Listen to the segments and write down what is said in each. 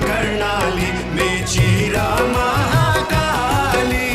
कर्णाली मेची र महाकाली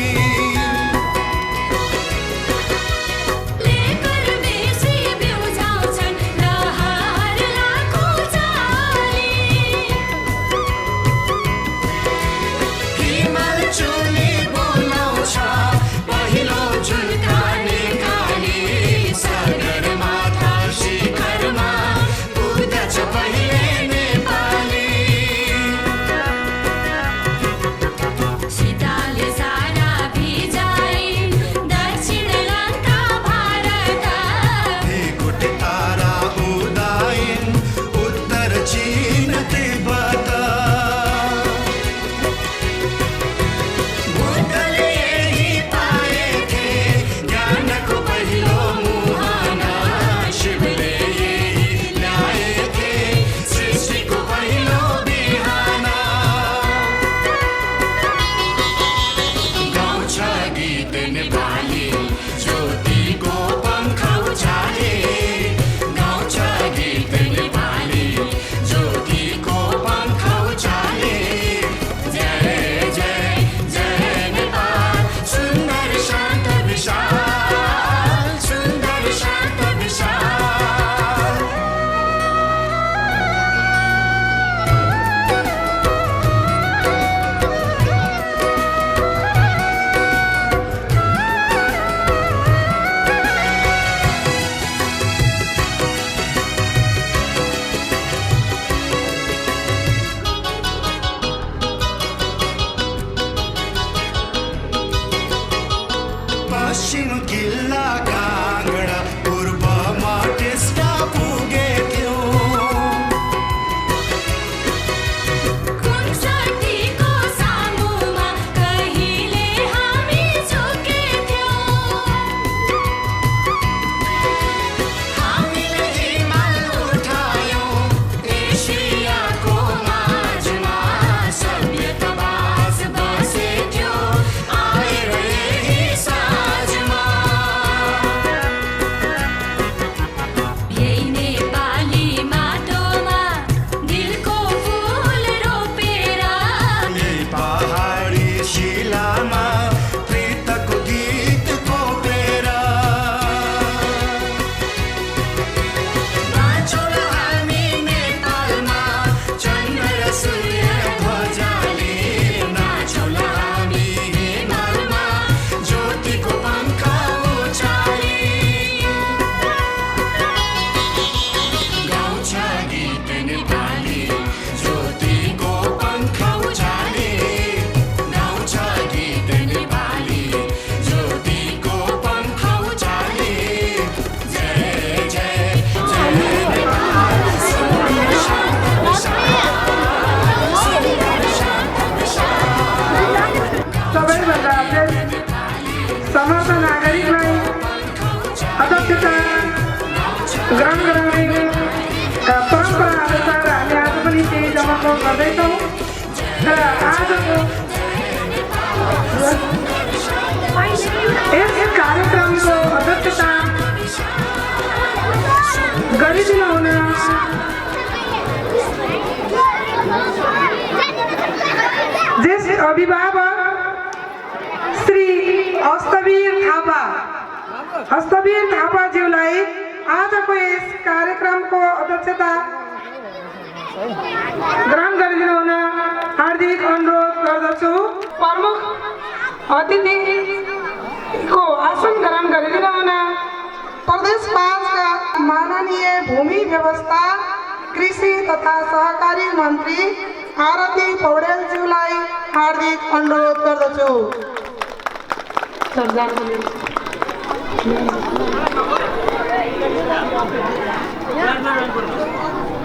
पश्चिम किल्ला काङ्गडा पूर्वमा टिस्टा पुगेथ्यो कुन्सटीको सामुमा कहिले हामी झुकेथ्यौ हामीले हिमाल उठायौं एसियाको माझमा सभ्यता बास बसेथ्यो आएर यही साँझमा यही नेपाली माटोमा दिलको फूल रोपेर यही पहाडी शिलामा प्रीतको गीत कोपेर नाचौँ हामी नेपालमा चन्द्र र सूर्य ध्वजाले नाचौँ हामी हिमालमा ज्योतिको पङ्ख उचाली गाउँछ गीत नेपाली ज्योतिको पङ्ख उचाली गाउँछ गीत नेपाली ज्योतिको पङ्ख उचाली जय जय जय नेपाल सुन्दर शान्त सबैभन्दा समस्त नागरिकलाई अध्यक्षता ग्रहण गराउनेका परम्परा अनुसार हामी आज पनि त्यही जमाको गर्दैछौँ र आजको यस कार्यक्रमको अध्यक्षता गरिदिनु हुन ज्येष्ठ अभिभावक श्री हस्तवीर थापाज्यूलाई आजको यस कार्यक्रमको अध्यक्षता ग्रहण गरिदिनु हुन हार्दिक अनुरोध गर्दछु। प्रमुख अतिथिको आसन ग्रहण गरिदिनु हुन प्रदेश 5 का माननीय भूमि व्यवस्था कृषि तथा सहकारी मन्त्री आरती पौडेलज्यूलाई हार्दिक अनुरोध गर्दछु।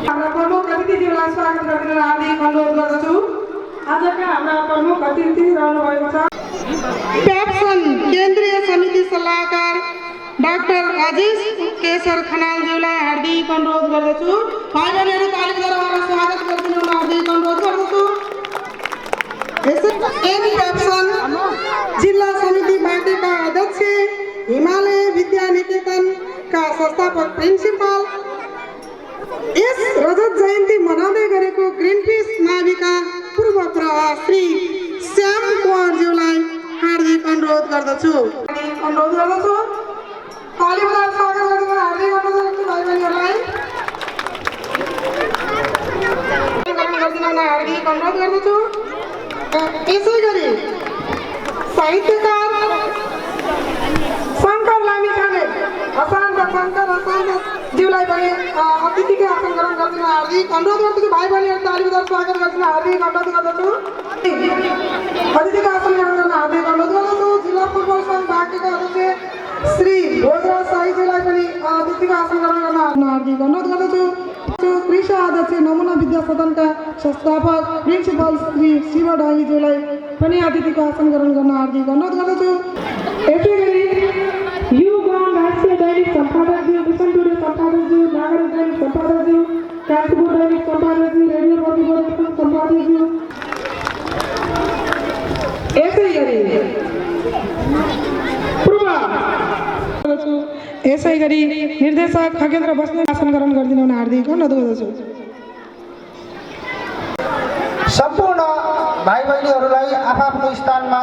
हाम्रा प्रमुख अतिथिज्यूलाई स्वागत गर्न हार्दिक अनुरोध गर्दछु। आजका हाम्रा प्रमुख अतिथि रहनु भएको छ प्याप्सन केन्द्रीय समिति सल्लाहकार डाक्टर राजेश केशर खनालज्यूलाई हार्दिक अनुरोध गर्दछु। भाइ बहिनीहरू तालिमद्वारा उहाँलाई स्वागत गरिदिनु हुन हार्दिक अनुरोध गर्दछु। प्याप्सन जिल्ला समिति पार्टीका अध्यक्ष हिमालय विद्या निकेतनका संस्थापक प्रिन्सिपल यस रजत जयन्ती मनाउँदै गरेको ग्रिनपिस नाभिका पूर्व प्रवक्ता श्री श्याम कुँवरज्यूलाई हार्दिक अनुरोध गर्दछु। ताली बजाएर स्वागत गर्न हार्दिक अनुरोध गर्दछु भाइ बहिनीहरूलाई। हार्दिक अनुरोध गर्दछु। यसै गरी साहित्यकार शङ्कर लामिछाने ज्यूलाई पनि अतिथिकै आसन ग्रहण गरिदिन हार्दिक अनुरोध गर्दछु। भाइ बहिनीहरू ताली बजाएर स्वागत गरिदिन हार्दिक अनुरोध गर्दछु। अतिथिको आसन ग्रहण गर्न हार्दिक अनुरोध गर्दछु। जिल्ला फुटबल सङ्घ बाँकेका अध्यक्ष श्री भोजराज शाहीजीलाई पनि अतिथिको आसन ग्रहण गर्न हार्दिक अनुरोध गर्दछु। कृषि अध्यक्ष नमुना विद्या सदनका संस्थापक प्रिन्सिपल श्री शिव ढाङ्गीज्यूलाई पनि अतिथिको आसन ग्रहण गर्न हार्दिक अनुरोध गर्दछु। यसै गरी युगम राष्ट्रिय दैनिक सम्पादकज्यू, मिसन टुडे सम्पादकज्यू, नागरिक दैनिक सम्पादकज्यू, कान्तिपुर दैनिक सम्पादकज्यू, रेडियो प्रतिवेदन सम्पादकज्यू, यसै गरी निर्देशक खगेन्द्र बस्नेत आसन ग्रहण गरिदिनु हुन हार्दिक अनुरोध गर्दछु। सम्पूर्ण भाइ बहिनीहरूलाई आफ्नो स्थानमा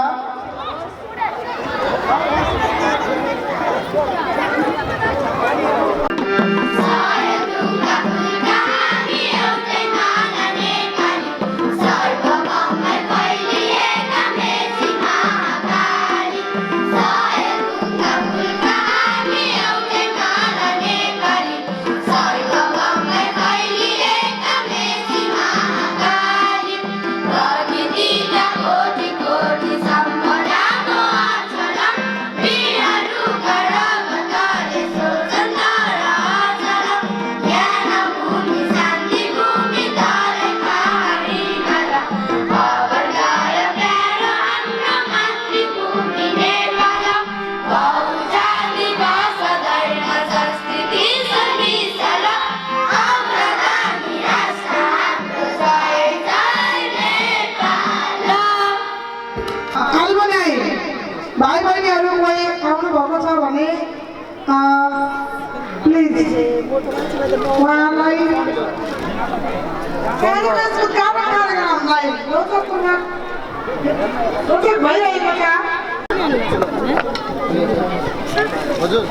भाइ बहिनीहरू कोही आउनु भएको छ भने प्लिज उहाँलाई कार्यक्रमलाई रोचक भइरहेको छ। हजुर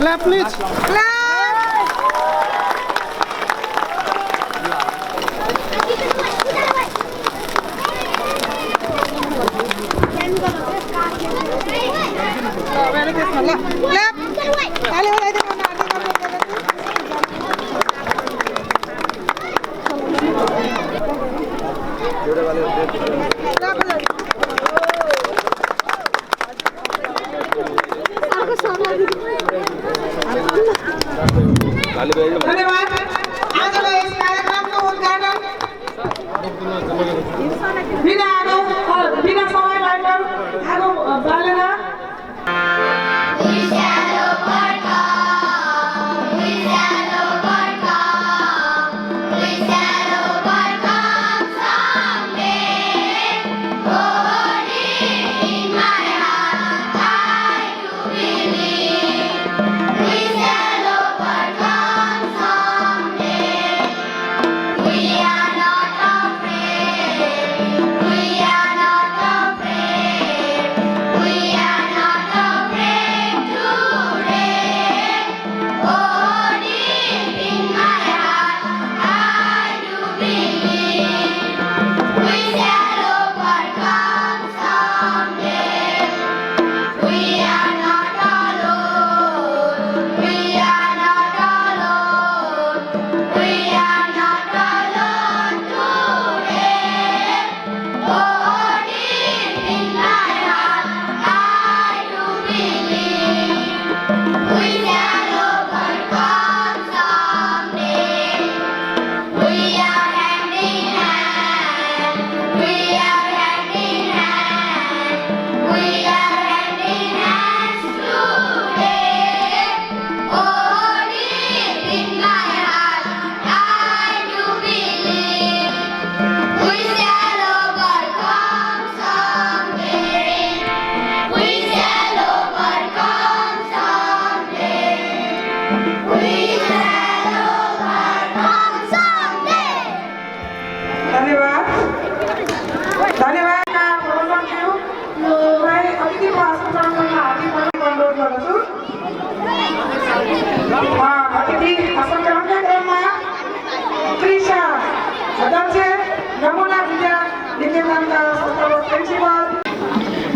Clap, please. Clap. धन्यवाद। आजको यस कार्यक्रमको उद्घाटन बिना समयलाई आगो बालेर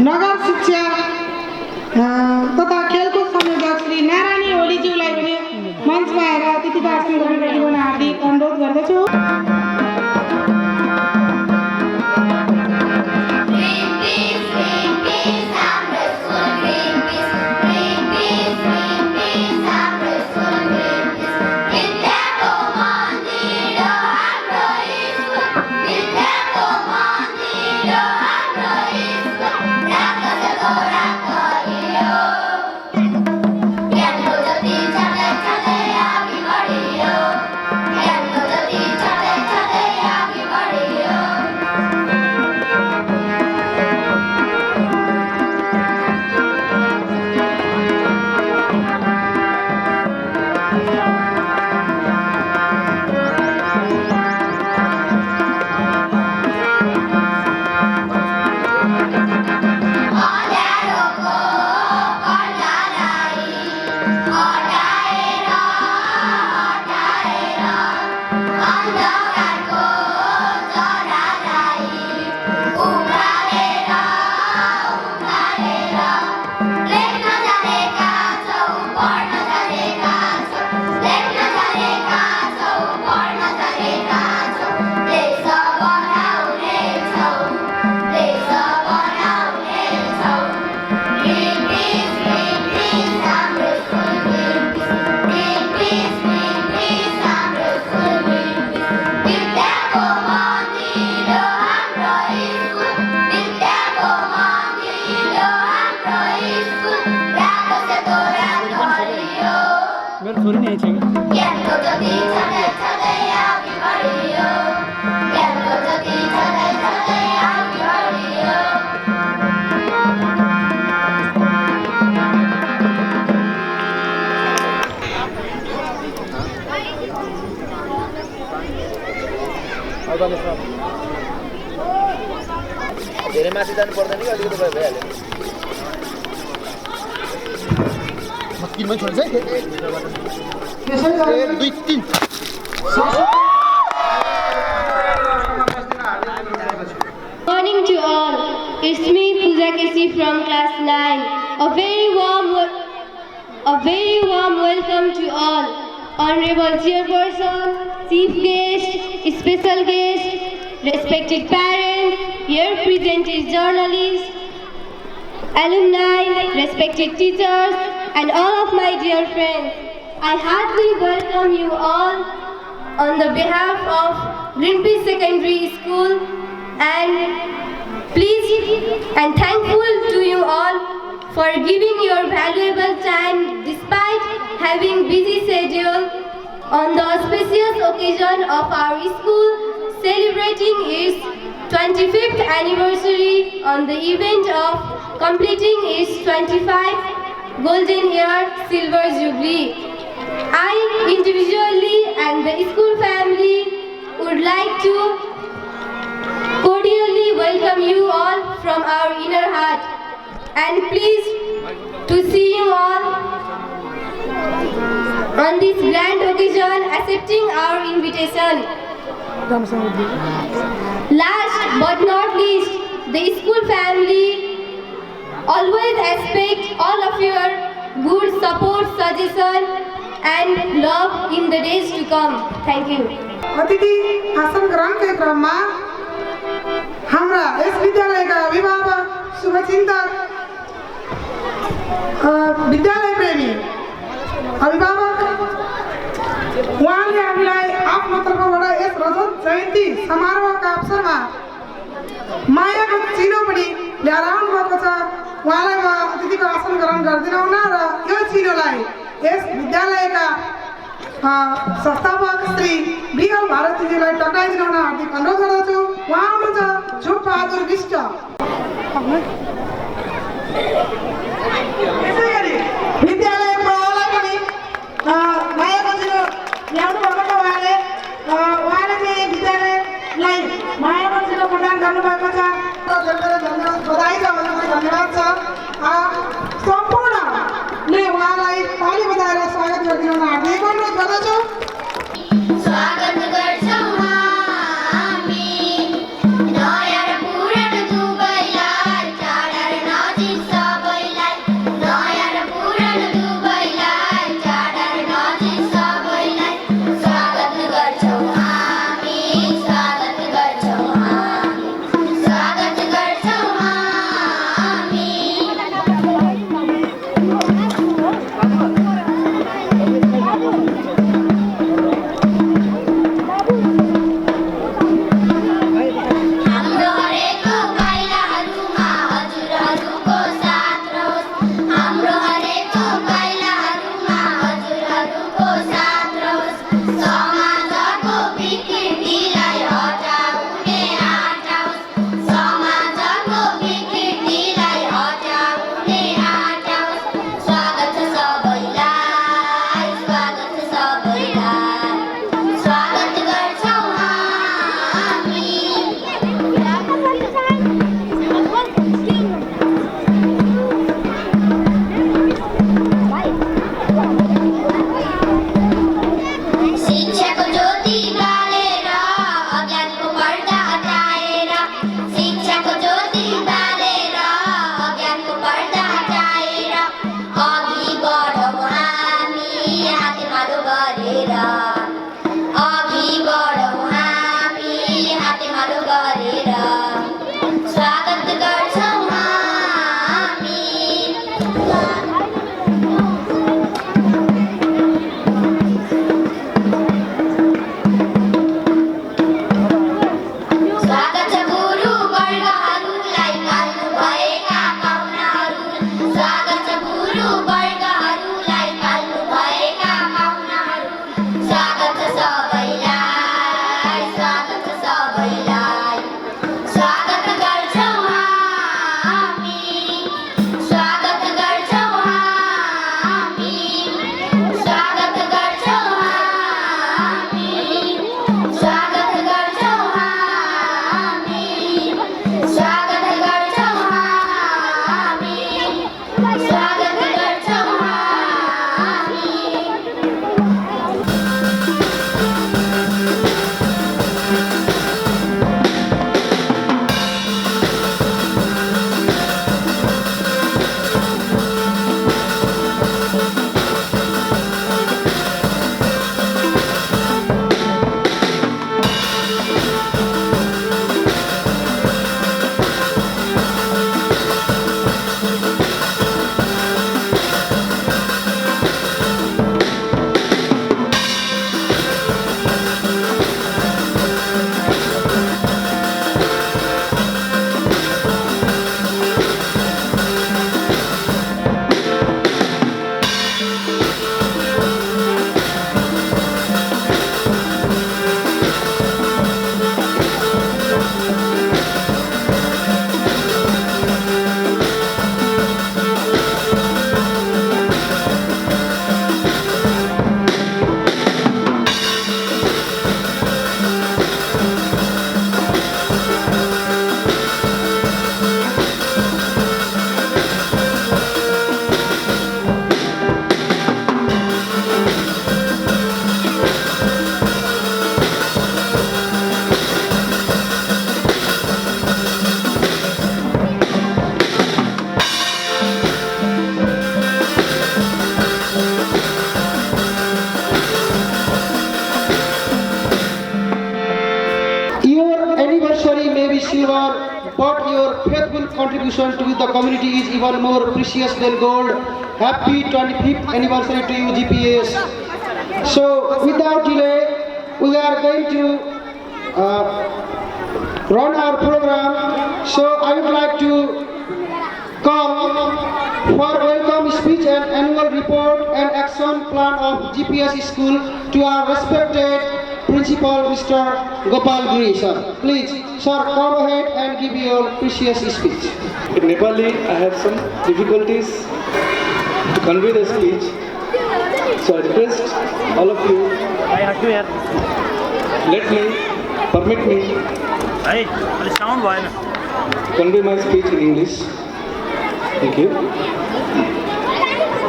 नगर शिक्षा तथा खेलकुद संयोजक श्री नारायणी ओलीज्यूलाई पनि मञ्चमा आएर अतिथि भाषण गर्नका लागि हार्दिक अनुरोध गर्दछु। धेरै माथि जानु पर्दैन कि अलिकति भइहाल्यो म किनमै छोड्छ है त्यसै गरी 1 2 3 Morning to all. It's me Pooja Kesi from class 9. A very warm welcome to all. Honorable Chairperson, Chief Guest, Special Guest, respected parents, here presented journalists, alumni, respected teachers, and all of my dear friends. I heartily welcome you all on the behalf of Greenpeace Secondary School and pleased and thankful to you all for giving your valuable time despite having busy schedule on the auspicious occasion of our school celebrating its 25th anniversary on the event of completing its 25th Golden Year Silver Jubilee. I individually and the school family would like to cordially welcome you all from our inner heart and pleased to see you all on this grand occasion accepting our invitation. Last but not least, the school family always expect all of your good support, suggestion and love in the days to come. Thank you. अतिथि भाषण ग्रहणका क्रममा हाम्रा यस विद्यालयका अभिभावक शुभचिन्तक विद्यालय प्रेमी अभिभावक उहाँले हामीलाई आफ्नो तर्फबाट यस रजत जयन्ती समारोहका अवसरमा मायाको चिनो पनि ल्याएर आउनु भएको छ। उहाँलाई म अतिथिको आसन ग्रहण गरिदिन हुन र यो चिनोलाई यस विद्यालयका संस्थापक श्री बिएल भारतीजीलाई टक्राइदिन हुन हार्दिक अनुरोध गर्दछु। उहाँ हुनुहुन्छ झुप बहादुर विष्ट। त्यसै गरी विद्यालय प्रहलाई पनि मायाको चिनो ल्याउनु भएको छ। उहाँले चाहिँ विद्यालयलाई मायाको चिनो प्रदान गर्नुभएको छ। धन्यवाद बधाई छ, धन्यवाद छ। सम्पूर्णले उहाँलाई ताली बजाएर स्वागत गरिदिनु हुन हार्दिक अनुरोध गर्दछु। स्वागत गर्छौं हामी नयाँ र पुरानो दुवैलाई, टाढा र नजिक सबैलाई। नयाँ र पुरानो दुवैलाई, टाढा र नजिक सबैलाई। स्वागत गर्छौं हामी, स्वागत गर्छौं हामी, स्वागत गर्छौं हामी। हाम्रो हरेक पाइलाहरूमा हजुरहरूको साथ रहोस्। हाम्रो हरेक पाइलाहरूमा हजुरहरूको साथ रहोस्। समाजको विकृतिलाई हटाउने आँटाओस्। समाजको विकृतिलाई हटाउने आँटाओस्। स्वागत छ सबैलाई, स्वागत छ सबैलाई, स्वागत गर्छौं हामी। शिक्षाको ज्योति बालेर अज्ञानको पर्दा हटाएर, शिक्षाको ज्योति बालेर अज्ञानको पर्दा हटाएर अघि बढौँ हामी हातेमालो गरेर। अघि बढौँ हामी हातेमालो गरेर। स्वागत गर्छौं हामी। स्वागत छ गुरु वर्गहरूलाई, पाल्नु भएका पाहुनाहरू। स्वागत छ गुरु वर्गहरूलाई, पाल्नु भएका पाहुनाहरू। स्वागत छ सबैलाई, स्वागत छ सबैलाई, स्वागत गर्छौं हामी, स्वागत गर्छौं हामी, स्वागत गर्छौं हामी, स्वागत गर्छौं हामी, स्वागत गर्छौं हामी, स्वागत गर्छौं But your faithful contribution to the community is even more precious than gold. happy 25th anniversary to you, GPS. So, without delay, we are going to run our program. So, I would like to call for welcome speech and annual report and action plan of GPS school to our respected Principal Mr. Gopal Giri, sir. Please, sir, go ahead and give your precious speech. In Nepali, I have some difficulties to convey the speech. So I request all of you, permit me convey my speech in English. Thank you.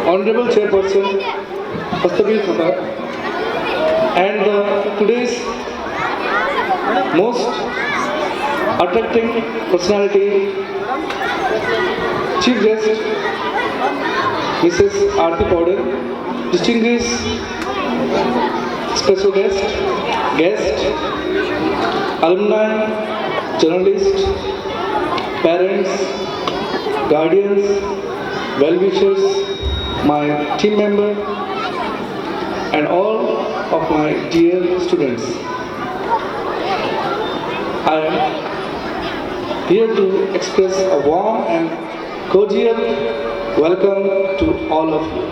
Honorable Chairperson, Pastabil Khabar, and today's most attracting personality, Chief Guest, Mrs. Aarti Powder, distinguished special guest, alumni, journalists, parents, guardians, well-wishers, my team member, and all of my dear students. I am here to express a warm and cordial welcome to all of you.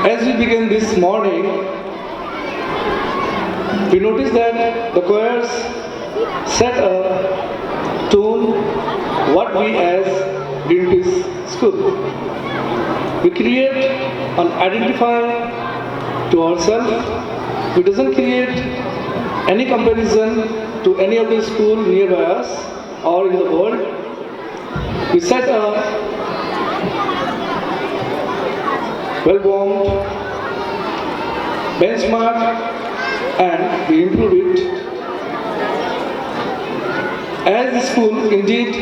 As we begin this morning, we noticed that the choirs set a tone what we as Greenpeace School. We create and identify to ourselves. We doesn't create any comparison to any of the school nearby us or in the world. We set a well-formed benchmark and we improve it. As the school indeed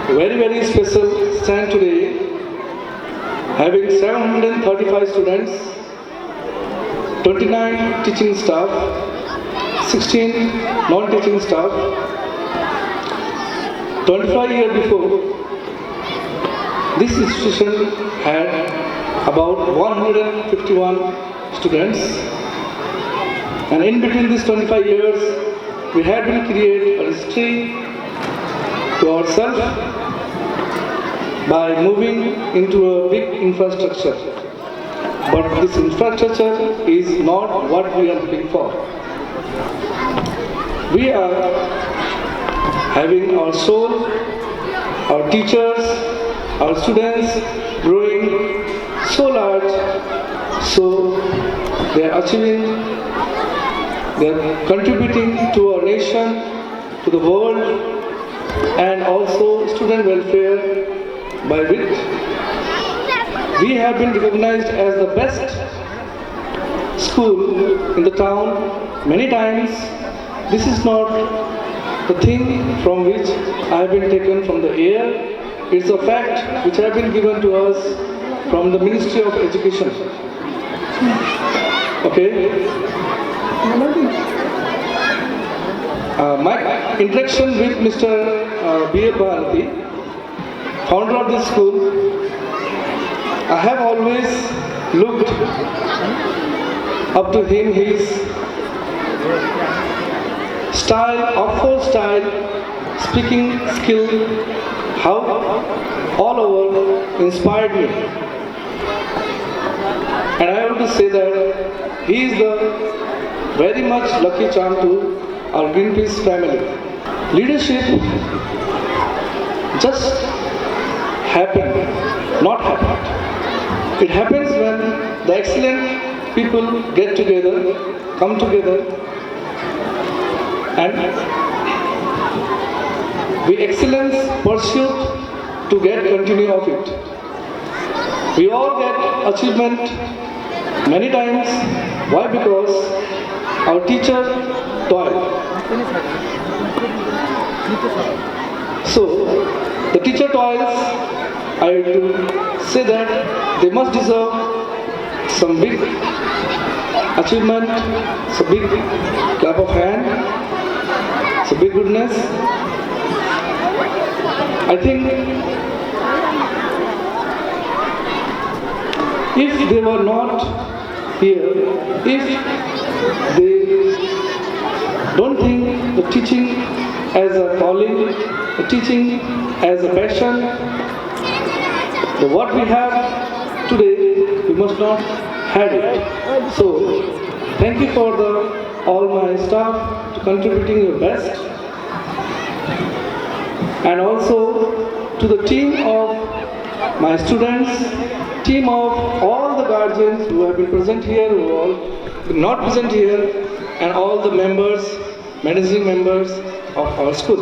very special stand today, having 735 students, 29 teaching staff, 16 non-teaching staff. 25 years before, this institution had about 151 students, and in between these 25 years, we had been create a history to ourselves by moving into a big infrastructure. But this infrastructure is not what we are looking for. We are having our soul, our teachers, our students growing so large, so they are achieving, they are contributing to our nation, to the world, and also student welfare, by which we have been recognized as the best school in the town many times. This is not the thing from which I have been taken from the air. It's a fact which have been given to us from the Ministry of Education. Okay? My interaction with Mr. B.A. Bharati, founder of this school, I have always looked up to him, his style, awful style, speaking skill, how all over inspired me. And I have to say that he is the very much lucky charm to our Greenpeace family. Leadership just happened, not happened. It happens when the excellent people get together, come together, and we excellence pursuit to get continue of it. We all get achievement many times. Why? Because our teacher toil. So the teacher toils. I do say that they must deserve some big achievement, some big clap of hand, some big goodness. I think if they were not here, if they don't think the teaching as a calling, the teaching as a passion, what we have today, we must not have it. So, thank you for all my staff to contributing your best, and also to the team of my students, team of all the guardians who have been present here, who are all not present here, and all the members, managing members of our school.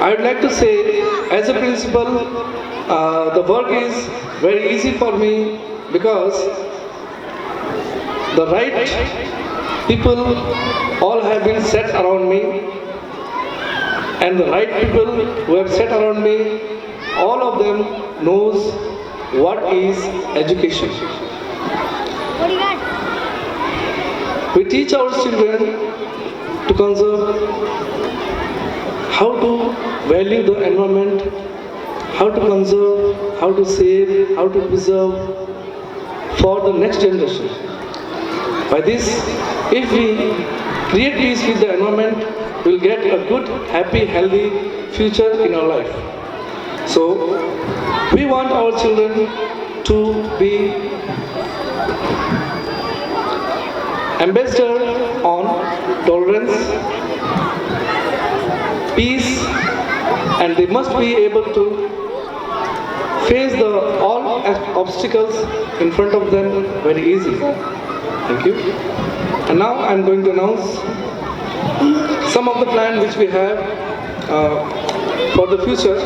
I would like to say, as a principal, the work is very easy for me because the right people all have been set around me, and the right people who have set around me, all of them knows what is education. We teach our children to conserve, how to value the environment, how to conserve, how to save, how to preserve for the next generation. By this, if we create peace with the environment, we will get a good, happy, healthy future in our life. So, we want our children to be ambassador on tolerance, peace, and they must be able to face all obstacles in front of them very easily. Thank you. And now I am going to announce some of the plan which we have for the future,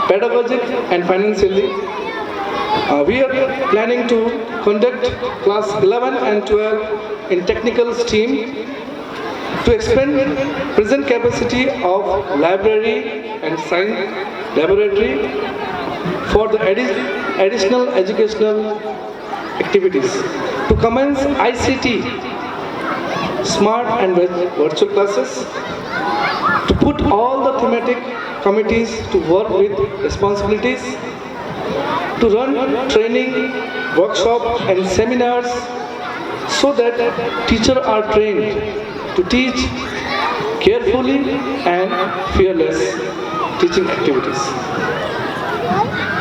pedagogic and financially. We are planning to conduct class 11 and 12 in technical stream to expand present capacity of library and science laboratory for the additional educational activities. To commence ICT, smart and virtual classes, to put all the thematic committees to work with responsibilities, to run training, workshops and seminars so that teachers are trained to teach carefully and fearless teaching activities.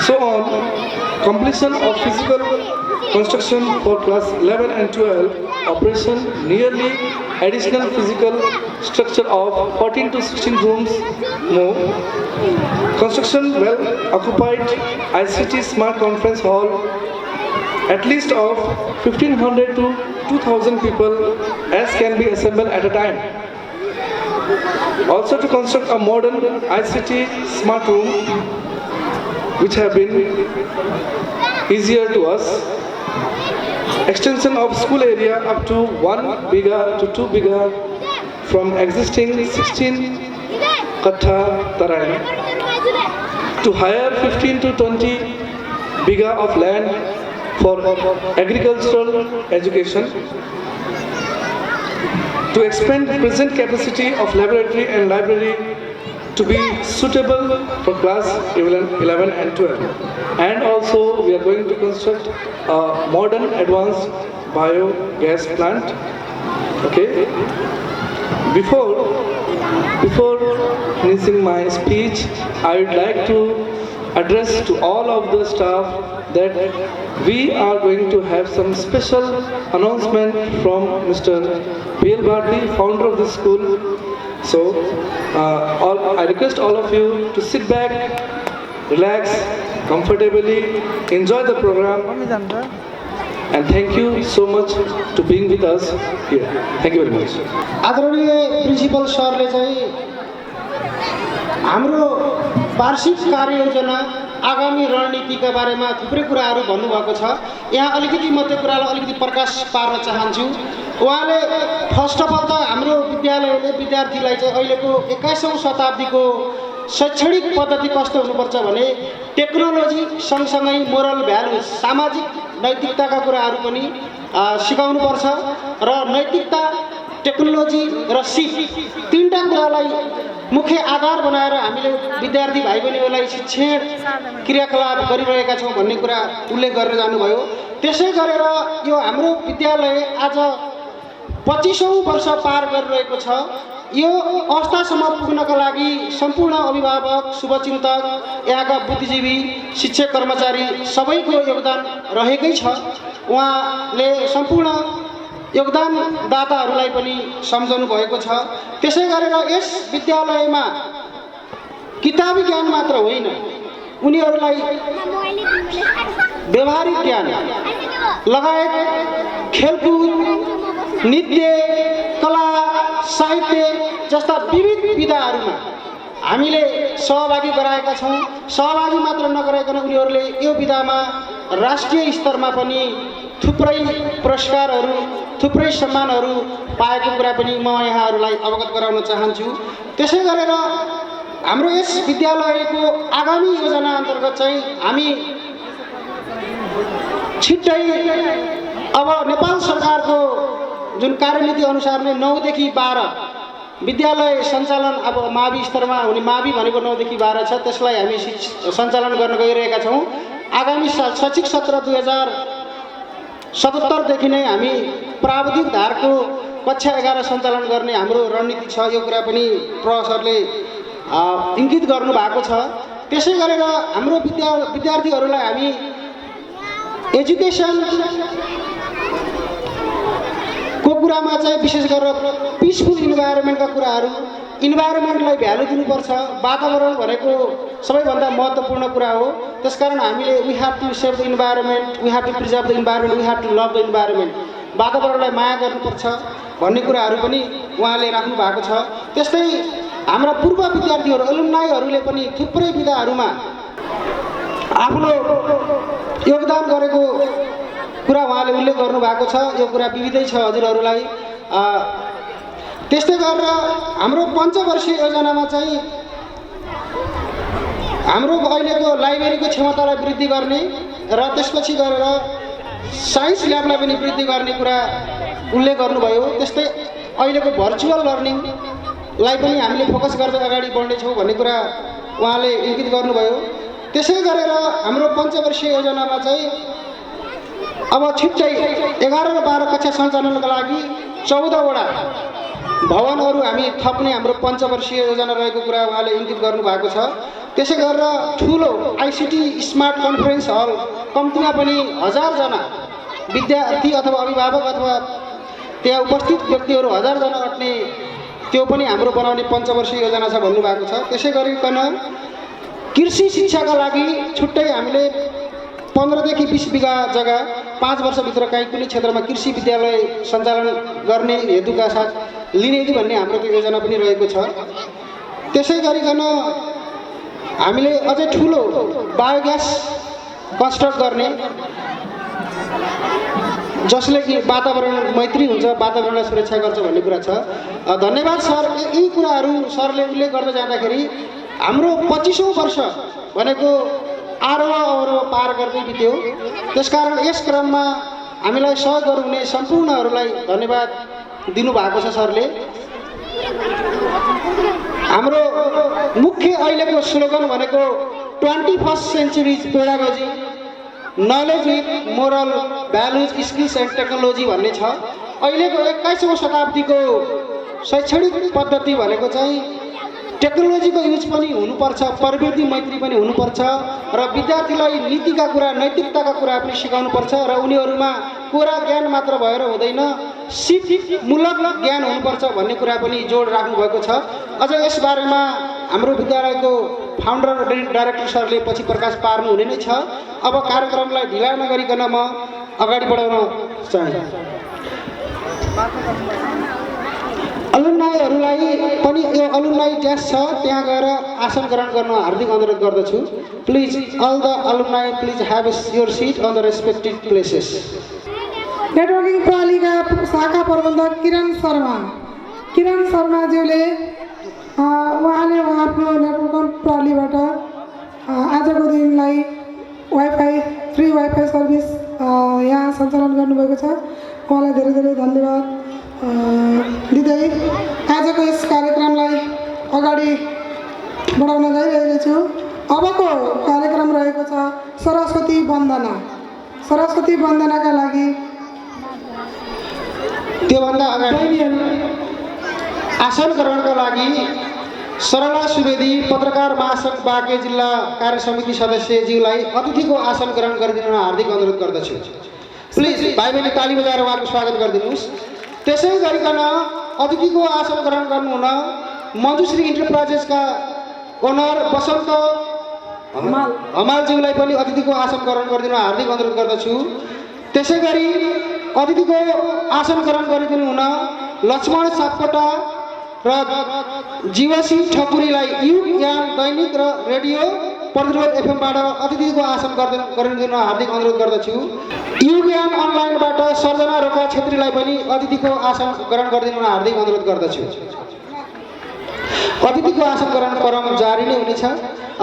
So on completion of physical construction for class 11 and 12, operation nearly additional physical structure of 14 to 16 rooms more, construction well occupied ICT smart conference hall, at least of 1500 to 2000 people as can be assembled at a time. Also to construct a modern ICT smart room which have been easier to us. Extension of school area up to 1 biga to 2 biga from existing 16 kattha tarai to hire 15 to 20 biga of land for agricultural education, to expand present capacity of laboratory and library to be suitable for class 11 and 12. And also we are going to construct a modern advanced biogas plant. Okay. Before finishing my speech, I would like to address to all of the staff that we are going to have some special announcement from Mr. P.L. Bharti, founder of this school. So, I request all of you to sit back, relax, comfortably, enjoy the program, and thank you so much to being with us here. Thank you very much. आदरणीय principal सरले चाहिँ हाम्रो वार्षिक कार्ययोजना आगामी रणनीतिका बारेमा थुप्रै कुराहरू भन्नुभएको छ। यहाँ अलिकति मात्रै कुरालाई अलिकति प्रकाश पार्न चाहन्छु। उहाँले फर्स्ट अफ अल त हाम्रो विद्यालयले विद्यार्थीलाई चाहिँ अहिलेको 21औं शताब्दीको शैक्षणिक पद्धति कस्तो हुनुपर्छ भने टेक्नोलोजी सँगसँगै मोरल भ्यालु सामाजिक नैतिकताका कुराहरू पनि सिकाउनुपर्छ र नैतिकता टेक्नोलोजी र सिप तीनटा कुरालाई मुख्य आधार बनाएर हामीले विद्यार्थी भाइ बहिनीहरूलाई शिक्षण क्रियाकलाप गरिरहेका छौँ भन्ने कुरा उल्लेख गरेर जानुभयो। त्यसै गरेर यो हाम्रो विद्यालय आज 25औं वर्ष पार गरिरहेको छ। यो अवस्थासम्म पुग्नका लागि सम्पूर्ण अभिभावक, शुभचिन्तक, यहाँका बुद्धिजीवी, शिक्षक कर्मचारी सबैको योगदान रहेकै छ। उहाँले सम्पूर्ण योगदानदाताहरूलाई पनि सम्झनु भएको छ। त्यसै गरेर यस विद्यालयमा किताबी ज्ञान मात्र होइन, उनीहरूलाई व्यवहारिक ज्ञान लगायत खेलकुद, नृत्य, कला, साहित्य जस्ता विविध विधाहरूमा हामीले सहभागी गराएका छौँ। सहभागी मात्र नगराइकन उनीहरूले यो विधामा राष्ट्रिय स्तरमा पनि थुप्रै पुरस्कारहरू, थुप्रै सम्मानहरू पाएको कुरा पनि म यहाँहरूलाई अवगत गराउन चाहन्छु। त्यसै गरेर हाम्रो यस विद्यालयको आगामी योजना अन्तर्गत चाहिँ हामी छिट्टै अब नेपाल सरकारको जुन कार्यनीति अनुसार नै 9 देखि 12 विद्यालय सञ्चालन अब मावि स्तरमा हुने, मावि भनेको 9 देखि 12 छ, त्यसलाई हामी सञ्चालन गर्न गइरहेका छौँ। आगामी शैक्षिक सत्र 2077 देखि नै हामी प्राविधिक धारको कक्षा 11 सञ्चालन गर्ने हाम्रो रणनीति छ। यो कुरा पनि प्रोफेसरले इङ्गित गर्नु भएको छ। त्यसै गरेर हाम्रो विद्यार्थीहरूलाई हामी एजुकेसन को कुरामा चाहिँ विशेष गरेर पिसफुल इन्भाइरोमेन्टका कुराहरू, इन्भाइरोमेन्टलाई भ्यालु दिनुपर्छ। वातावरण भनेको सबैभन्दा महत्त्वपूर्ण कुरा हो। त्यसकारण हामीले we have to save the environment, we have to preserve the environment, we have to love the environment. वातावरणलाई माया गर्नुपर्छ भन्ने कुराहरू पनि उहाँले राख्नु भएको छ। त्यस्तै हाम्रा पूर्व विद्यार्थीहरू, एलुमनाईहरूले पनि थुप्रै विधाहरूमा आफ्नो योगदान गरेको कुरा उहाँले उल्लेख गर्नु भएको छ। यो कुरा विविधै छ हजुरहरूलाई। त्यस्तै गरेर हाम्रो पञ्चवर्षीय योजनामा चाहिँ हाम्रो अहिलेको लाइब्रेरीको क्षमतालाई वृद्धि गर्ने र त्यसपछि गरेर साइन्स ल्याबलाई पनि वृद्धि गर्ने कुरा उल्लेख गर्नुभयो। त्यस्तै अहिलेको भर्चुअल लर्निङलाई पनि हामीले फोकस गर्दै अगाडि बढ्नेछौँ भन्ने कुरा उहाँले इङ्गित गर्नुभयो। त्यसै गरेर हाम्रो पञ्चवर्षीय योजनामा चाहिँ अब छिट्टै 11 र 12 कक्षा सञ्चालनका लागि 14वटा भवनहरू हामी थप्ने हाम्रो पञ्चवर्षीय योजना रहेको कुरा उहाँले इङ्गित गर्नुभएको छ। त्यसै गरेर ठुलो आइसिटी स्मार्ट कन्फरेन्स हल कम्तीमा पनि 1000 जना विद्यार्थी अथवा अभिभावक अथवा त्यहाँ उपस्थित व्यक्तिहरू 1000 जना अट्ने त्यो पनि हाम्रो बनाउने पञ्चवर्षीय योजना छ भन्नुभएको छ। त्यसै गरिकन कृषि शिक्षाका लागि छुट्टै हामीले 15 देखि 20 बिघा जग्गा 5 वर्षभित्र कहीँ कुनै क्षेत्रमा कृषि विद्यालय सञ्चालन गर्ने हेतुका साथ लिने भन्ने हाम्रो योजना पनि रहेको छ। त्यसै गरिकन हामीले अझै ठुलो बायोग्यास कन्स्ट्रक्ट गर्ने जसले कि वातावरण मैत्री हुन्छ, वातावरणलाई सुरक्षा गर्छ भन्ने कुरा छ। धन्यवाद सर। यी कुराहरू सरले उल्लेख गर्दै जाँदाखेरि हाम्रो 25औं वर्ष भनेको आरोह अवरोह पार गर्दै बित्यो। त्यसकारण यस क्रममा हामीलाई सहयोग हुने सम्पूर्णहरूलाई धन्यवाद दिनुभएको छ सरले। हाम्रो मुख्य अहिलेको स्लोगन भनेको 21st century pedagogy, knowledge with moral values, skills and technology भन्ने छ। अहिलेको 21औं शताब्दीको शैक्षणिक पद्धति भनेको चाहिँ टेक्नोलोजीको युज पनि हुनुपर्छ, प्रविधि मैत्री पनि हुनुपर्छ र विद्यार्थीलाई नीतिका कुरा, नैतिकताका कुरा पनि सिकाउनुपर्छ र उनीहरूमा कोरा ज्ञान मात्र भएर हुँदैन, सिपमूलक ज्ञान हुनुपर्छ भन्ने कुरा पनि जोड राख्नुभएको छ। अझ यसबारेमा हाम्रो विद्यालयको फाउन्डर डाइरेक्टर सरले पछि प्रकाश पार्नु हुने नै छ। अब कार्यक्रमलाई ढिला नगरिकन म अगाडि बढाउन चाहे। अलुमनाईहरूलाई पनि यो अलुमनाई डेस्क छ, त्यहाँ गएर आसन ग्रहण गर्न हार्दिक अनुरोध गर्दछु। Please all the alumni please have your seat on the respective places. Networking प्रणालीका शाखा प्रबन्धक किरण शर्माज्यूले उहाँले आफ्नो नेटवर्किङ प्रणालीबाट आजको दिनलाई फ्री वाइफाई सर्भिस यहाँ सञ्चालन गर्नुभएको छ। उहाँलाई धेरै धेरै धन्यवाद दिँदै आजको यस कार्यक्रमलाई अगाडि बढाउन गइरहेको छु। अबको कार्यक्रम रहेको छ सरस्वती वन्दना। सरस्वती वन्दनाका लागि त्योभन्दा अगाडि आसन ग्रहणका लागि सरला सुवेदी पत्रकार महासङ्घ बाँके जिल्ला कार्य समिति सदस्यज्यूलाई अतिथिको आसन ग्रहण गरिदिन हार्दिक अनुरोध गर्दछु। प्लिज भाइ बहिनी ताली बजाएर उहाँको स्वागत गरिदिनुहोस्। त्यसै गरिकन अतिथिको आसन ग्रहण गर्नुहुन मञ्जुश्री इन्टरप्राइजेसका ओनर बसन्त हमालज्यूलाई पनि अतिथिको आसन ग्रहण गरिदिन हार्दिक अनुरोध गर्दछु। त्यसै गरी अतिथिको आसन ग्रहण गरिदिनु हुन लक्ष्मण सापकोटा र जीवसी ठकुरीलाई युग ज्ञान दैनिक र रेडियो प्रतिरोध एफएमबाट अतिथिको आसन गरिदिन हार्दिक अनुरोध गर्दछु। युग ज्ञान अनलाइनबाट सर्जना रोका छेत्रीलाई पनि अतिथिको आसन ग्रहण गरिदिन हार्दिक अनुरोध गर्दछु। अतिथिको आसन ग्रहण क्रम जारी नै हुनेछ।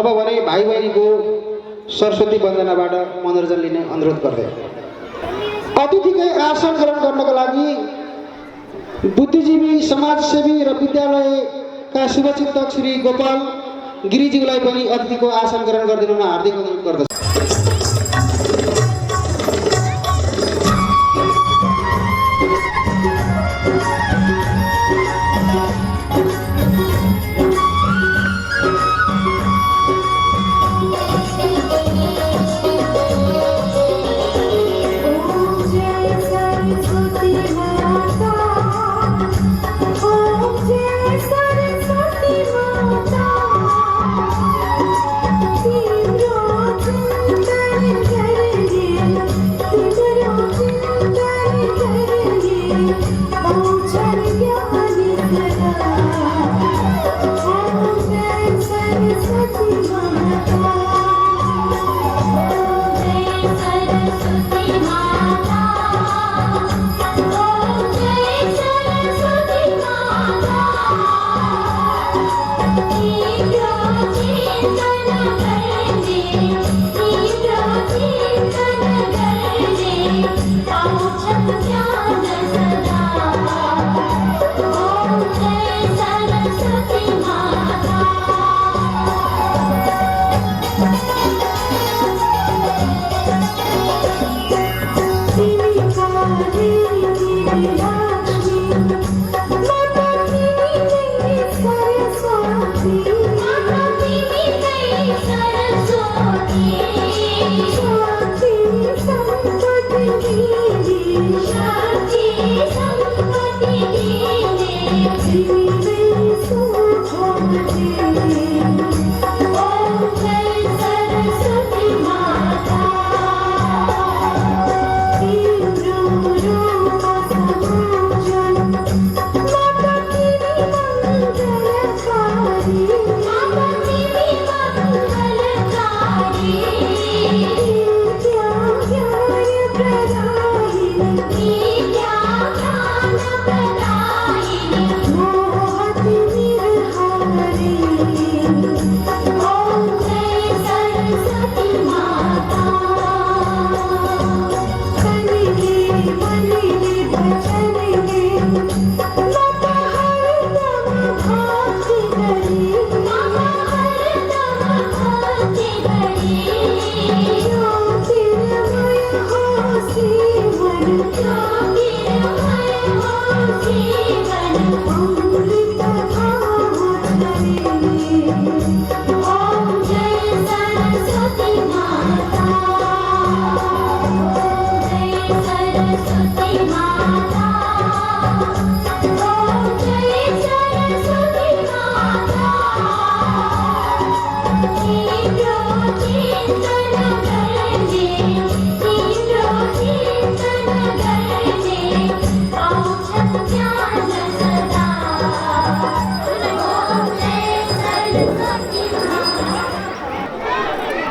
अब भने भाइ बहिनीको सरस्वती वन्दनाबाट मनोरञ्जन लिने अनुरोध गर्दै अतिथिकै आसन ग्रहण गर्नका लागि बुद्धिजीवी समाजसेवी र विद्यालयका शुभचिन्तक श्री गोपाल गिरिज्यूलाई पनि अतिथिको आसन ग्रहण गरिदिन हार्दिक अनुरोध गर्दछु।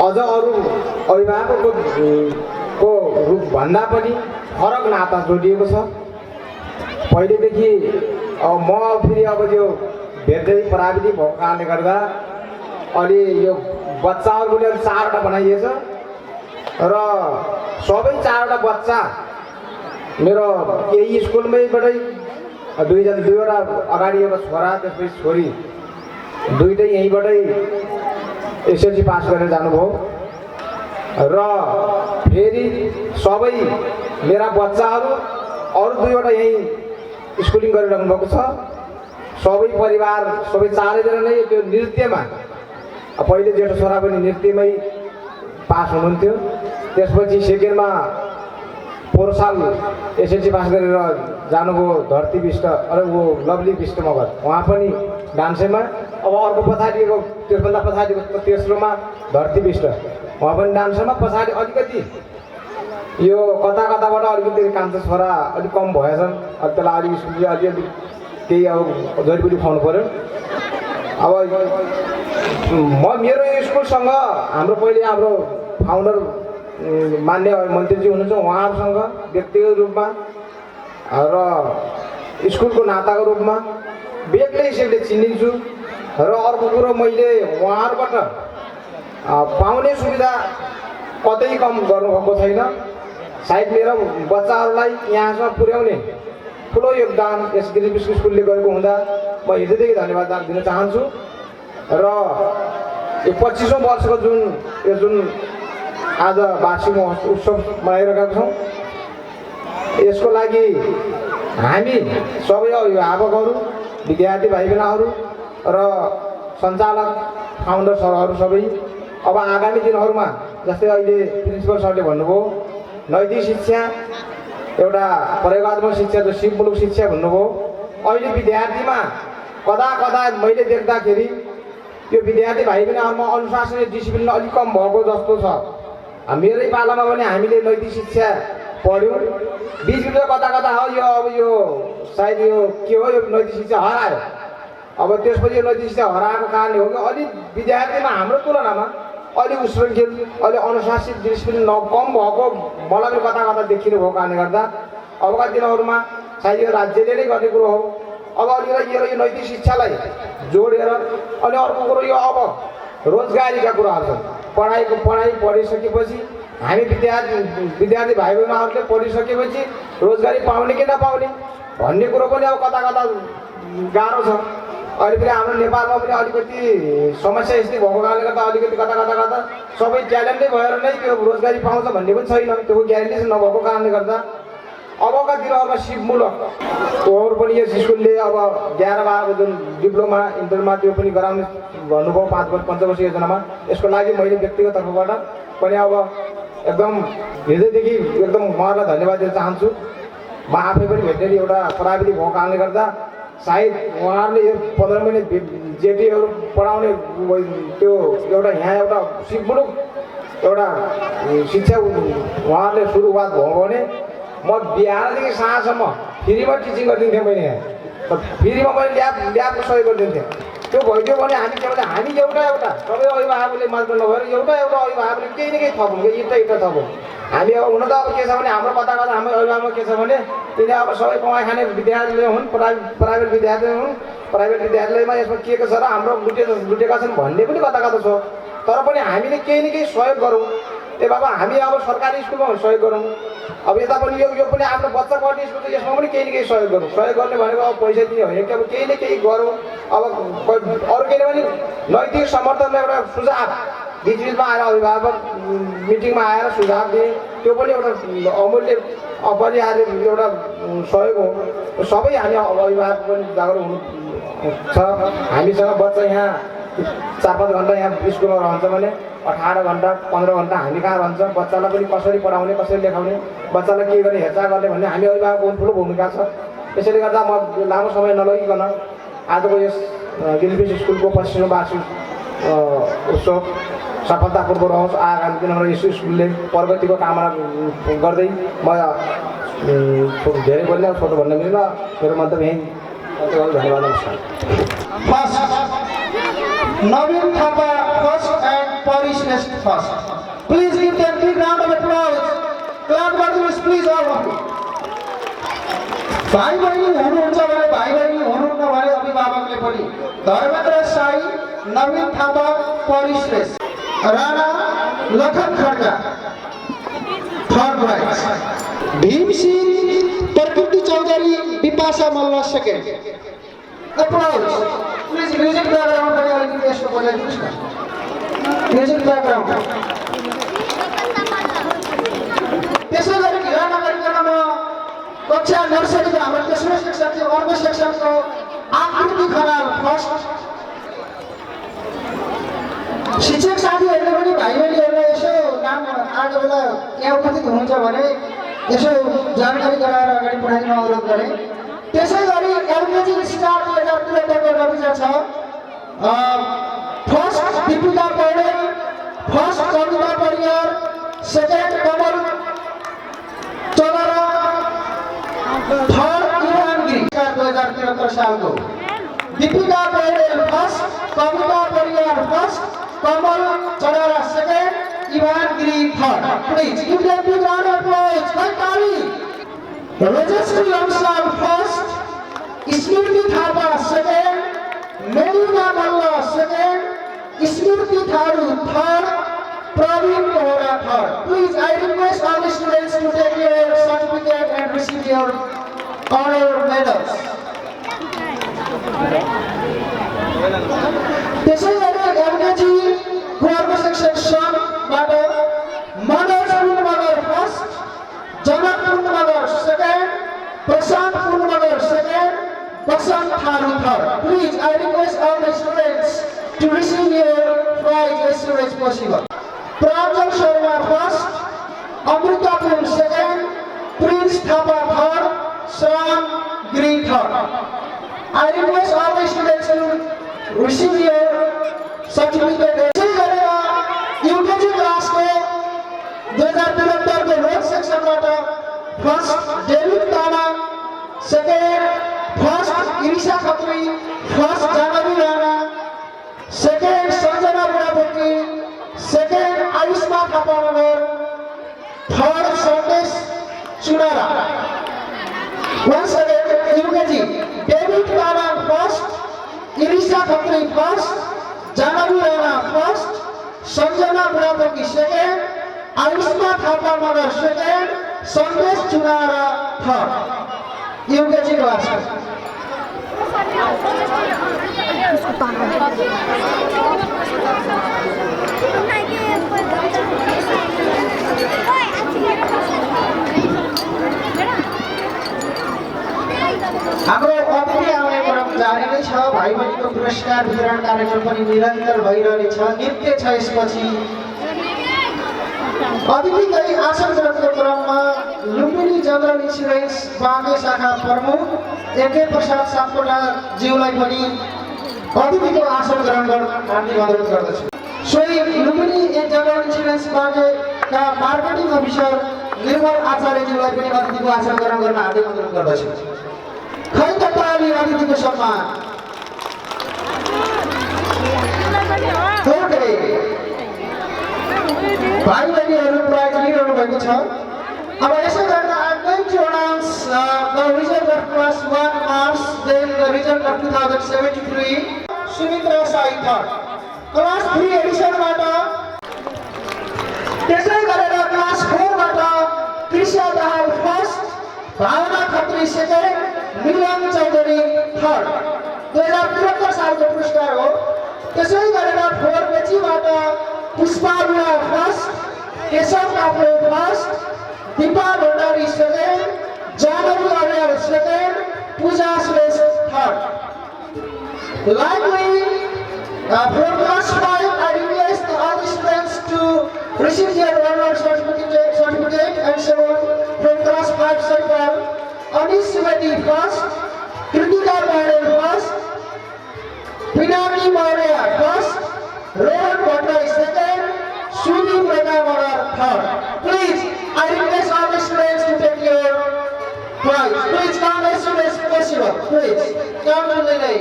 अझ अरू अभिभावकको रूपभन्दा पनि फरक नाता जोडिएको छ। पहिलेदेखि म फेरि अब यो भेट्दै प्राविधिक भएको कारणले गर्दा अलि यो बच्चाहरूको पनि 4वटा बनाइएछ र सबै 4वटा बच्चा मेरो यही स्कुलमैबाटै दुईवटा अगाडि एउटा छोरा त्यसपछि छोरी दुईटै यहीँबाटै एसएलसी पास गरेर जानुभयो र फेरि सबै मेरा बच्चाहरू अरू दुईवटा यहीँ स्कुलिङ गरिरहनु भएको छ। सबै परिवार सबै चारैजना नै त्यो नृत्यमा, पहिले जेठो छोरा पनि नृत्यमै पास हुनुहुन्थ्यो। त्यसपछि सेकेन्डमा पोहोर साल एसएलसी पास गरेर जानुभयो धरती विष्ट, अरे वो लभली विष्ट मगर, उहाँ पनि डान्सैमा। अब अर्को पछाडिको त्यसभन्दा पछाडिको तेस्रोमा धरती विष्ट, उहाँ पनि डान्समा। पछाडि अलिकति यो कता कताबाट अलिकति कान्छो छोरा अलिक कम भएछन्, त्यसलाई अलिक स्कुलले अलिअलि केही अब जडीबुटी खुवाउनु पऱ्यो। अब मेरो यो स्कुलसँग हाम्रो पहिले हाम्रो फाउन्डर मान्य मन्त्रीजी हुनुहुन्छ, उहाँहरूसँग व्यक्तिगत रूपमा र स्कुलको नाताको रूपमा बेग्लै हिसाबले चिनिन्छु। र अर्को कुरो, मैले उहाँहरूबाट पाउने सुविधा कतै कम गर्नुभएको छैन। सायद मेरो बच्चाहरूलाई यहाँसम्म पुर्याउने ठुलो योगदान यस गिरिबिस स्कुलले गरेको हुँदा म हृदयदेखि धन्यवाद दिन चाहन्छु। र यो 25औं वर्षको जुन आज वार्षिक उत्सव मनाइरहेका छौँ, यसको लागि हामी सबै अभिभावकहरू, विद्यार्थी भाइ बहिनीहरू र सञ्चालक फाउन्डर सरहरू सबै अब आगामी दिनहरूमा जस्तै अहिले प्रिन्सिपल सरले भन्नुभयो नैतिक शिक्षा, एउटा प्रयोगात्मक शिक्षा, जो सिपमूलक शिक्षा भन्नुभयो। अहिले विद्यार्थीमा कदा कदा मैले देख्दाखेरि यो विद्यार्थी भाइ बहिनीहरूमा अनुशासनीय डिसिप्लिन अलिक कम भएको जस्तो छ। मेरै पालामा पनि हामीले नैतिक शिक्षा पढ्यौँ, बिचबिच कता कता हो यो अब यो सायद यो के हो, यो नैतिक शिक्षा हरायो। अब त्यसपछि यो नैतिक शिक्षा हराएको कारणले हो कि अलिक विद्यार्थीमा हाम्रो तुलनामा अलिक उश्रृङ्खल, अलिक अनुशासित डिसिप्लिन कम भएको मलाई पनि कता कता देखिनु भएको कारणले गर्दा अबका दिनहरूमा सायद यो राज्यले नै गर्ने कुरो हो। अब अलिकति यो नैतिक शिक्षालाई जोडेर अनि अर्को कुरो यो अब रोजगारीका कुराहरू छन्। पढाइ पढिसकेपछि हामी विद्यार्थी भाइ बहिनीहरूले पढिसकेपछि रोजगारी पाउने कि नपाउने भन्ने कुरो पनि अब कता कता गाह्रो छ। अहिले फेरि हाम्रो नेपालमा पनि अलिकति समस्या यस्तै भएको कारणले गर्दा अलिकति कता कता सबै ट्यालेन्टै भएर नै त्यो रोजगारी पाउँछ भन्ने पनि छैन, त्यो ग्यारेन्टी नभएको कारणले गर्दा अबका दिनहरूमा सिपमूलकहरू पनि यस स्कुलले अब 11-12 जुन डिप्लोमा इन्टरमा त्यो पनि गराउने भन्नुभयो 5 वर्ष योजनामा। यसको लागि मैले व्यक्तिगत तर्फबाट पनि अब एकदम हृदयदेखि एकदम उहाँहरूलाई धन्यवाद दिन चाहन्छु। म आफै पनि भेटनेरी एउटा प्राविधिक भएको कारणले गर्दा सायद उहाँहरूले यो 15 महिना जेटीहरू पढाउने त्यो एउटा यहाँ एउटा सिपमूलक एउटा शिक्षा उहाँहरूले सुरुवात भयो भने म बिहारदेखि साँझसम्म फ्रीमा टिचिङ गरिदिन्थेँ। मैले यहाँ फ्रीमा मैले ल्याबको सहयोग गरिदिन्थेँ। त्यो भइदियो भने हामी के भन्छ, हामी एउटा सबै अभिभावकले मात्र नभएर एउटा अभिभावकले केही न केही थपौँ, इटा थपौँ। हामी अब हुन त अब के छ भने हाम्रो कता हाम्रो अभिभावकमा के छ भने तिनी अब सबै कमाइ खाने विद्यार्थीले हुन्, प्राइभेट विद्यार्थी हुन्, प्राइभेट विद्यालयमा यसमा के छ र हाम्रो लुटेका छन् भन्ने पनि कता छ। तर पनि हामीले केही न केही सहयोग गरौँ। ए बाबा हामी अब सरकारी स्कुलमा सहयोग गरौँ। अब यता पनि यो पनि आफ्नो बच्चा पढ्ने स्कुल छ, यसमा पनि केही न केही सहयोग गरौँ। सहयोग गर्ने भनेको अब पैसा दिने होइन कि अब केही न केही गरौँ। अब अरू केही पनि नैतिक समर्थनमा एउटा सुझाव बिचबिचमा आएर अभिभावक मिटिङमा आएर सुझाव दिए, त्यो पनि एउटा अमूल्य अपरिहार्य एउटा सहयोग हो। सबै हामी अभिभावक पनि जागरुक हुनु छ। हामीसँग बच्चा यहाँ 4-5 घन्टा यहाँ स्कुलमा रहन्छ भने 18 घन्टा 15 घन्टा हामी कहाँ रहन्छ। बच्चालाई पनि कसरी पढाउने, कसरी लेखाउने, बच्चालाई के गर्ने हेरचाह गर्ने भन्ने हामी अभिभावकको ठुलो भूमिका छ। त्यसैले गर्दा म लामो समय नलगिकन आजको यस गिरिबिस स्कुलको 25औं वार्षिक उत्सव सफलतापूर्वक रहोस्। आगामी दिनमा यस स्कुलले प्रगतिको कामना गर्दै म धेरै बोल्ने छोटो भन्न मिल्दैन, मेरो मन्तव्य यहीँ। धन्यवाद, नमस्कार। Navin Thapa first and Parish next first. Please give them big round of applause. Clap गर्दिनुहोस् please all of you. भाइ बहिनी हुनुहुन्छ भने भाइ बहिनी हुनुहुन्न भने अभिभावकले पनि धर्मेन्द्र साई, नवीन थापा, परिश रेस, Rana Lakhan Khadka third prize, Bhim Singh, Prakriti Chaudhary, Bipasha Malla second, Applause. Please, music background पनि अलिकति यसको बजाइदिनुहोस् न. Music background. त्यसै गरी ढिला नगरिकन म कक्षा नर्सरीको हाम्रो तेस्रो सेक्सन थियो, अर्को सेक्सनको आकृति खनाल फर्स्ट. शिक्षक साथीहरूले पनि भाइ बहिनीहरूलाई यसो नाम आएको बेला यहाँ उपस्थित हुनुहुन्छ भने यसो जानकारी गराएर अगाडि बढाइदिन अनुरोध गरेँ. त्यसै गरी एलकेजी स्टार 2073 को नतिजा छ. First Deepika Paudel, first Kavita Pariyar, second Kamal Chogra, third Ivan Giri. 2073 सालको Deepika Paudel first, Kavita Pariyar first, Kamal Chogra second, Ivan Giri third. Please give them big round of applause. ताली. Rajshree Lamsal first, Smriti Thapa second, Melina Malla second, Smriti Tharu third, Praveen Kohra third. Please, I request all the students to take your certificate and receive your honor medals. त्यसै गरी LKG अर्को section सनबाट Manoj पुनमगर first, Janak पुनमगर second, Prashant पुनमगर second, Basant Tharu third. Please, I request all the students to receive your prize as soon as possible. Pranjal Sharma first, Amrita Pun second, Prince Thapa third, Sam Green third. I request all the students to receive your certificate. UKG class को 2073 को Rose section वाला first David Tana, second first Irisha Khatri, first Janvi Rana, second Sanjana Budhapoki, second Ayushma Thapanagar, third Sandesh Chunara. Once again, UKG David Tana first, Irisha Khatri first, Janvi Rana first, Sanjana Budhapoki second, Ayushma Thapanagar second, Sandesh Chunara third. UKG class हाम्रो अतिथि आउने क्रम जारी नै छ. भाइ बहिनीको पुरस्कार वितरण कार्यक्रम पनि निरन्तर भइरहेछ. नृत्य छ यसपछि. अतिथिकै आसन ग्रहणको क्रममा लुम्बिनी जनरल इन्सुरेन्स बाँके शाखा प्रमुख एके प्रसाद सापकोटा ज्यूलाई पनि अतिथिको आसन ग्रहण गर्न हार्दिक अनुरोध गर्दछु. सोही लुम्बिनी जनरल इन्सुरेन्स बाँकेका मार्केटिङ अफिसर निर्मल आचार्यज्यूलाई पनि अतिथिको आसन ग्रहण गर्न हार्दिक अनुरोध गर्दछु. खै त ताली अतिथिको सम्मान. भाइ बहिनीहरू प्राइज लिइरहनु भएको छ. अब यसो गर्दा I am going to announce the result of class 1 marks, then the result of 2073. Sumitra Sai third, class 3 एडिसनबाट. त्यसै गरेर क्लास 4 बाट कृष्ण दाहाल फर्स्ट, भावना खत्री सेकेन्ड, मिलन चौधरी थर्ड. 2073 सालको पुरस्कार हो. त्यसै गरेर 4 बेचीबाट Pushpa Budha first, Keshav Kafle first, Deepa Bhandari second, Jahnavi Aryal second, Pooja Shrestha third. Likely, from class 5, I request all the students to receive their honor certificate and so on. From class 5 circle, Anish Sivati first, Kritika Patel first, Pinaki Maurya first, Rohan Bhattai second, Suni Pradhamara third. Please, I request all the students to take your prize. Please come as soon as possible. Please come to delay.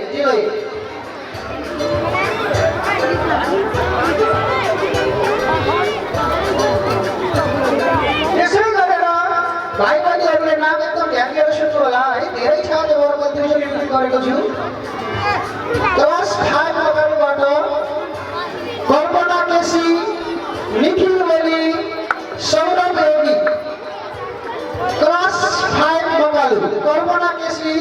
यसै गरेर भाइ बहिनीहरूले नाम एकदम ध्यान दिएर सुन्नु होला है. धेरै छ त्यो वर्ग त्रिशुली गरेको छु. क्लास 5 अगाडिबाट कल्पना केसी, निखिल बेली, सौरभ योगी. क्लास 5 बंगालु कल्पना केसी,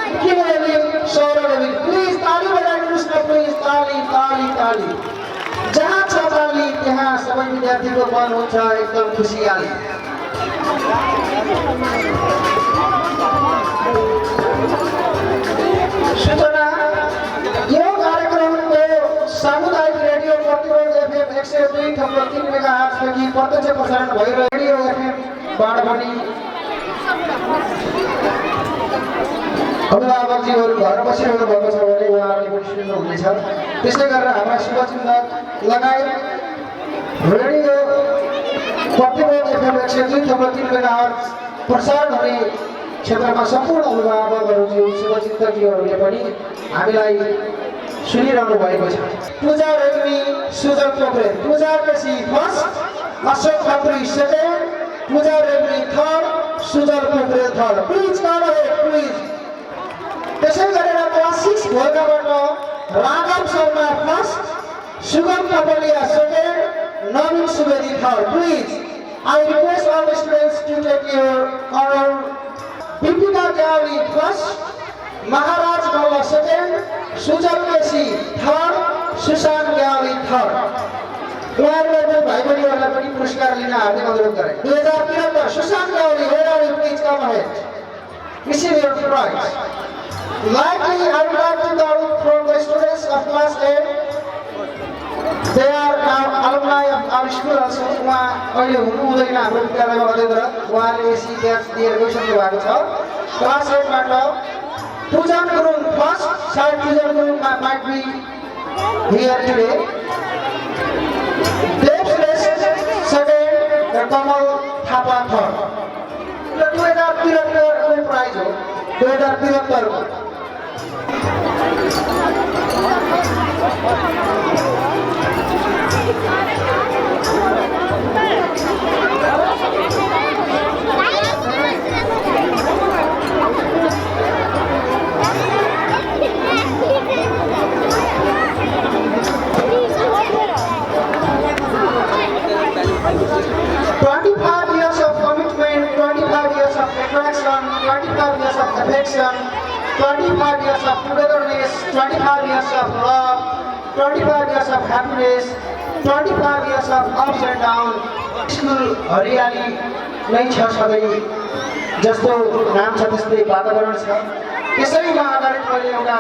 निखिल बेली, सौरदेवी प्लिज ताली बजाइदिनुहोस् न प्लिज ताली ताली ताली जहाँ छ ताली त्यहाँ सबै विद्यार्थीको मन हुन्छ एकदम खुसियाली सूचना यो कार्यक्रमको सामुदायिक रेडियो प्रतिरोध एफएम 102.3 मेगाहर्ज देखि प्रत्यक्ष प्रसारण भइरहेको रेडियो एफएमबाट पनि अभिभावकजीहरू घर बसिरहनु भएको छ भने उहाँहरूले पनि सुन्नुहुनेछ त्यसै गरेर हाम्रा शुभचिन्तक लगायत रेडियो प्रतिरोध एफएम 102.3 मेगाहर्ज प्रसारण हुने क्षेत्रमा सम्पूर्ण अभिभावकहरू शुभचिन्तकजीहरूले पनि हामीलाई सुनिरहनु भएको छ Puja Regmi Sujal Pokharel Puja KC first Ashok Khatri second Puja Regmi third Sujal Pokharel third please come ahead please त्यसै गरेर क्लास 6 भोगाबाट Raghav Sharma first Sugam Kapaliya second Naveen Subedi third please I request all the students to take your honour Deepika Gyali first Maharaj Gaula second Sujal KC third Sushant Gyali third उहाँहरूले भाइ बहिनीहरूलाई पनि पुरस्कार लिन हार्दिक अनुरोध गरे 2073 Sushant Gyali where are you please come ahead receive your prize Likely, I would like to know from the students of class 8. They are now alumni of our school also. अहिले हुनु हुँदैन हाम्रो विद्यालयमा अध्ययनरत उहाँले एसी ब्याच दिएर गइसक्नु भएको छ क्लास 8 बाट पूजन गुरुङ फर्स्ट सायद पूजन Gurung might be here today. Dev Shrestha second र कमल थापा थर्ड 2073 को प्राइज हो 2073 को affection, 25 years of togetherness, 25 years of love, 25 years of happiness, 25 years of ups and downs. School हरियाली नै छ सधैँ जस्तो नाम छ त्यस्तै वातावरण छ त्यसैमा आधारित मैले एउटा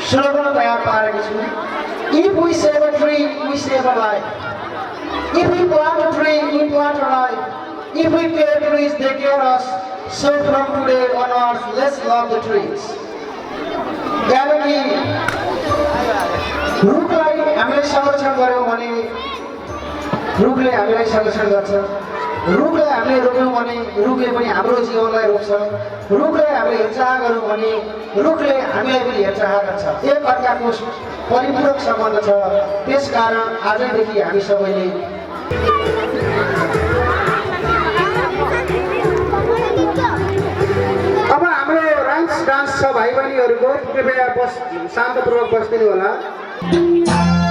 स्लोगन तयार पारेको छु If we save a tree, we save a life. If we plant a tree, we plant a life. If we care trees, they care us. So from today onwards, let's love the trees. यानी कि रुखलाई हामीले संरक्षण गर्यौं भने रुखले हामीलाई संरक्षण गर्छ रुखलाई हामीले रोप्यौं भने रुखले पनि हाम्रो जीवनलाई रोक्छ रुखलाई हामीले हेरचाह गर्यौं भने रुखले हामीलाई पनि हेरचाह गर्छ एक अर्काको परिपूरक सम्बन्ध छ त्यसकारण आजदेखि हामी सबैले अब हाम्रो राइम्स डान्स छ भाइ बहिनीहरुको कृपया शान्तपूर्वक बस्दिनु होला Happy birthday,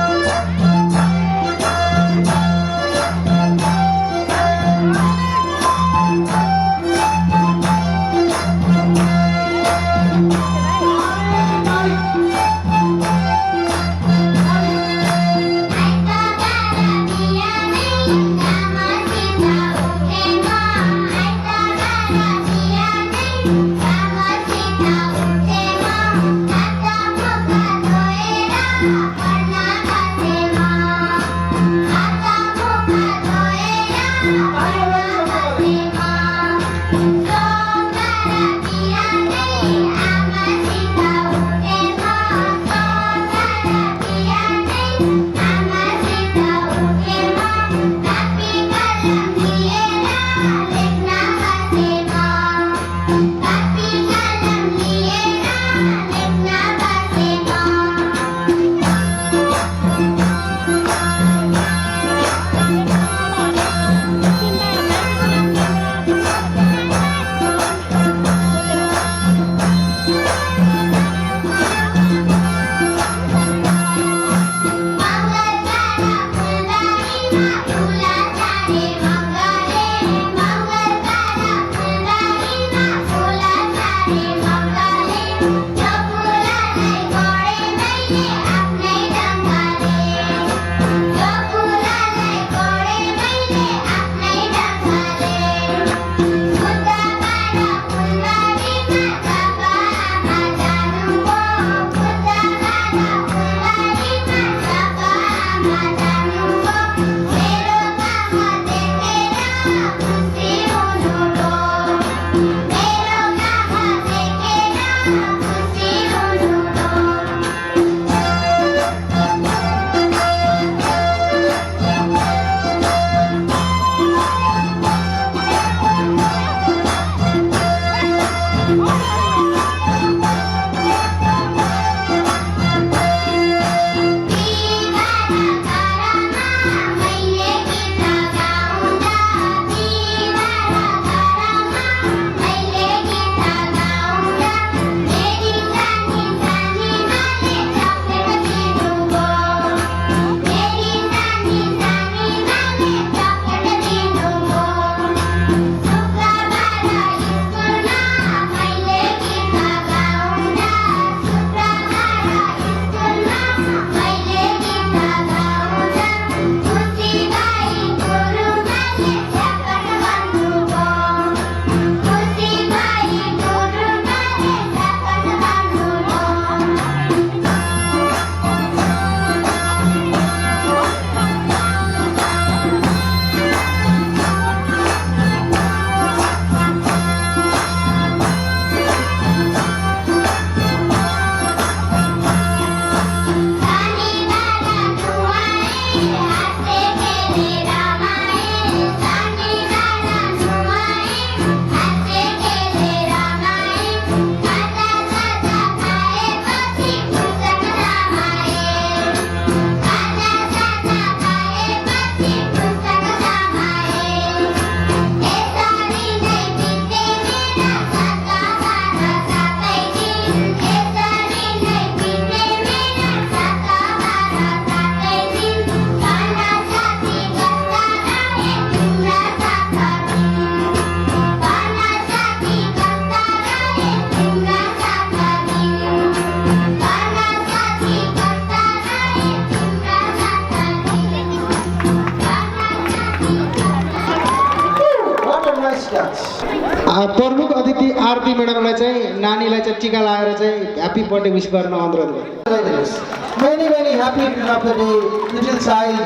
प्रमुख अतिथि आरती म्याडमलाई चाहिँ नानीलाई चाहिँ टिका लगाएर चाहिँ ह्याप्पी बर्थडे विश गर्न अनुरोध गर्छु। Many, many happy return of the day, little child.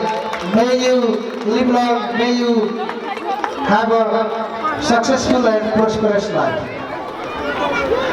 May you live long, may you have a successful and prosperous life.